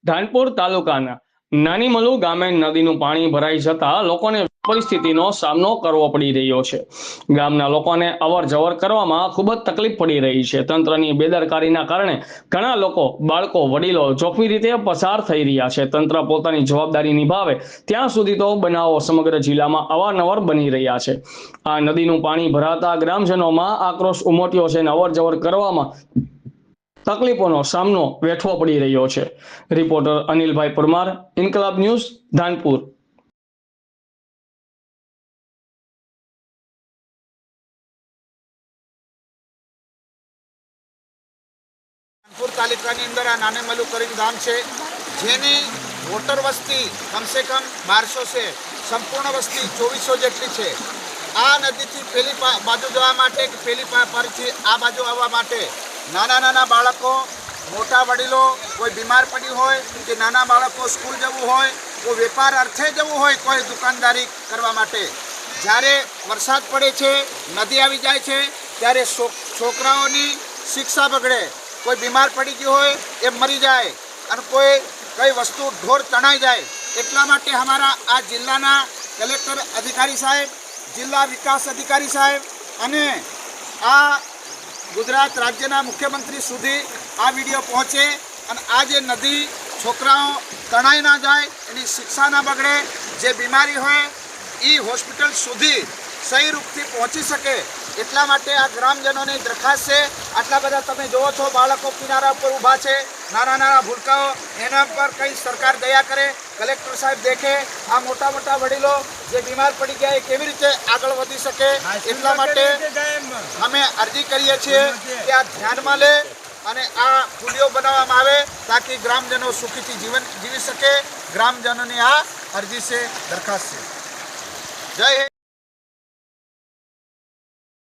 ધાનપુર તાલુકાના નાની મલુ ગામે નદીનું પાણી ભરાઈ જતા લોકોને પરિસ્થિતિનો સામનો કરવો પડી રહ્યો છે। ગામના લોકોને અવર જવર કરવામાં ખૂબ જ તકલીફ પડી રહી છે। તંત્રની બેદરકારીના કારણે ઘણા લોકો, બાળકો, વડીલો જોખમી રીતે પસાર થઈ રહ્યા છે। તંત્ર પોતાની જવાબદારી નિભાવે ત્યાં સુધી તો બનાવો સમગ્ર જિલ્લામાં અવારનવાર બની રહ્યા છે। આ નદીનું પાણી ભરાતા ગ્રામજનોમાં આક્રોશ ઉમટ્યો છે અને અવર જવર કરવામાં તકલીફોનો સામનો વેઠવો પડી રહ્યો છે। રિપોર્ટર અનિલભાઈ પરમાર, ઇન્કલાબ ન્યૂઝ, ધાનપુર। ધાનપુર તાલુકાની અંદર આ નાને મલુ કરીને ગામ છે, જેની વોટર વસ્તી કમસે કમ 1200 છે, સંપૂર્ણ વસ્તી 2400 જેટલી છે। આ નદીથી પેલી બાજુ જવા માટે કે પેલી પરથી આ બાજુ આવવા માટે નાના નાના બાળકો, મોટા વડીલો, કોઈ બીમાર પડ્યું હોય કે નાના બાળકો સ્કૂલ જવું હોય, કોઈ વેપાર અર્થે જવું હોય, કોઈ દુકાનદારી કરવા માટે, જ્યારે વરસાદ પડે છે, નદી આવી જાય છે, ત્યારે છોકરાઓની શિક્ષા બગડે, કોઈ બીમાર પડી ગયું હોય એ મરી જાય અને કઈ વસ્તુ ઢોર તણાઈ જાય। એટલા માટે અમારા આ જિલ્લાના કલેક્ટર અધિકારી સાહેબ, જિલ્લા વિકાસ અધિકારી સાહેબ અને આ ગુજરાત રાજ્યના મુખ્યમંત્રી સુધી આ વિડીયો પહોંચે અને આ જે નદી છોકરાઓ તણાઈ ના જાય, એની શિક્ષા ના બગડે, જે બીમારી હોય એ હોસ્પિટલ સુધી સહી રૂપથી પહોંચી શકે, એટલા માટે આ ગ્રામજનોની દરખાસ્ત છે। આટલા બધા તમે જુઓ છો, બાળકો કિનારા ઉપર ઊભા છે, નાના નાના ભૂલકાઓ, એના પર કઈ સરકાર દયા કરે, કલેક્ટર સાહેબ દેખે, આ મોટા મોટા વડીલો જે બીમાર પડી ગયા એ કેવી રીતે આગળ વધી શકે, એટલા માટે અમે અરજી કરીએ છીએ કે આ ધ્યાનમાં લે અને આ પુલિયો બનાવવામાં આવે તાકી ગ્રામજનો સુખીથી જીવન જીવી શકે। ગ્રામજનોની આ અરજી છે, દરખાસ્ત છે। જય હિન્દ।